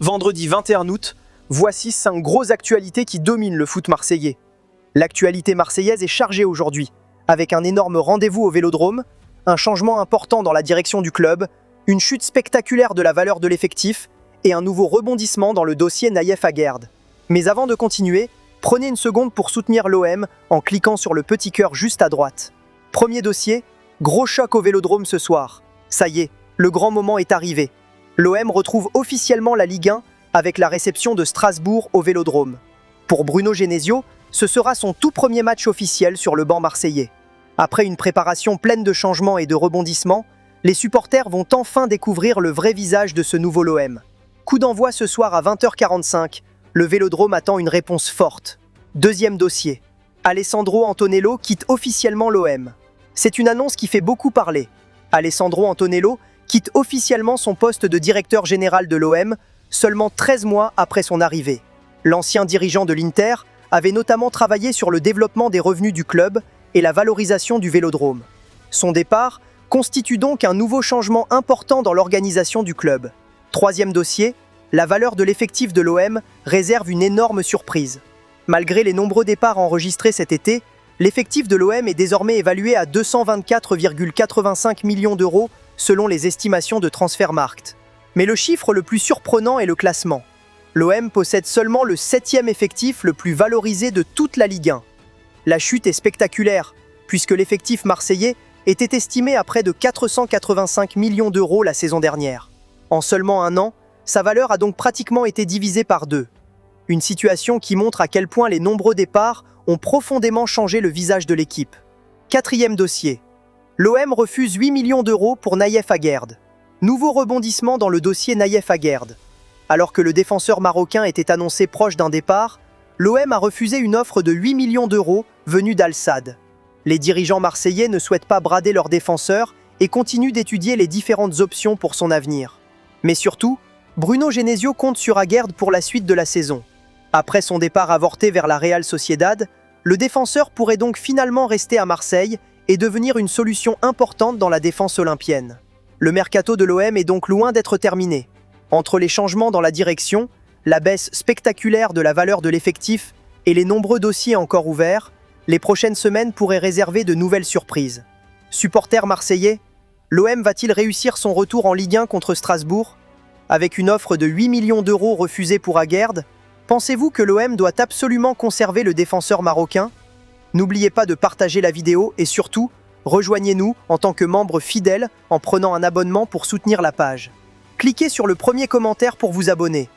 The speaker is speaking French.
Vendredi 21 août, voici 5 grosses actualités qui dominent le foot marseillais. L'actualité marseillaise est chargée aujourd'hui, avec un énorme rendez-vous au Vélodrome, un changement important dans la direction du club, une chute spectaculaire de la valeur de l'effectif et un nouveau rebondissement dans le dossier Nayef Aguerd. Mais avant de continuer, prenez une seconde pour soutenir l'OM en cliquant sur le petit cœur juste à droite. Premier dossier, gros choc au Vélodrome ce soir. Ça y est, le grand moment est arrivé. L'OM retrouve officiellement la Ligue 1 avec la réception de Strasbourg au Vélodrome. Pour Bruno Genesio, ce sera son tout premier match officiel sur le banc marseillais. Après une préparation pleine de changements et de rebondissements, les supporters vont enfin découvrir le vrai visage de ce nouveau l'OM. Coup d'envoi ce soir à 20h45, le Vélodrome attend une réponse forte. Deuxième dossier, Alessandro Antonello quitte officiellement l'OM. C'est une annonce qui fait beaucoup parler. Alessandro Antonello quitte officiellement son poste de directeur général de l'OM seulement 13 mois après son arrivée. L'ancien dirigeant de l'Inter avait notamment travaillé sur le développement des revenus du club et la valorisation du Vélodrome. Son départ constitue donc un nouveau changement important dans l'organisation du club. Troisième dossier, la valeur de l'effectif de l'OM réserve une énorme surprise. Malgré les nombreux départs enregistrés cet été, l'effectif de l'OM est désormais évalué à 224,85 millions d'euros selon les estimations de Transfermarkt. Mais le chiffre le plus surprenant est le classement. L'OM possède seulement le 7e effectif le plus valorisé de toute la Ligue 1. La chute est spectaculaire, puisque l'effectif marseillais était estimé à près de 485 millions d'euros la saison dernière. En seulement un an, sa valeur a donc pratiquement été divisée par deux. Une situation qui montre à quel point les nombreux départs ont profondément changé le visage de l'équipe. Quatrième dossier. L'OM refuse 8 millions d'euros pour Nayef Aguerd. Nouveau rebondissement dans le dossier Nayef Aguerd. Alors que le défenseur marocain était annoncé proche d'un départ, l'OM a refusé une offre de 8 millions d'euros venue d'Al Sadd. Les dirigeants marseillais ne souhaitent pas brader leur défenseur et continuent d'étudier les différentes options pour son avenir. Mais surtout, Bruno Genesio compte sur Aguerd pour la suite de la saison. Après son départ avorté vers la Real Sociedad, le défenseur pourrait donc finalement rester à Marseille et devenir une solution importante dans la défense olympienne. Le mercato de l'OM est donc loin d'être terminé. Entre les changements dans la direction, la baisse spectaculaire de la valeur de l'effectif et les nombreux dossiers encore ouverts, les prochaines semaines pourraient réserver de nouvelles surprises. Supporters marseillais, l'OM va-t-il réussir son retour en Ligue 1 contre Strasbourg? Avec une offre de 8 millions d'euros refusée pour Aguerd, pensez-vous que l'OM doit absolument conserver le défenseur marocain? N'oubliez pas de partager la vidéo et surtout, rejoignez-nous en tant que membre fidèle en prenant un abonnement pour soutenir la page. Cliquez sur le premier commentaire pour vous abonner.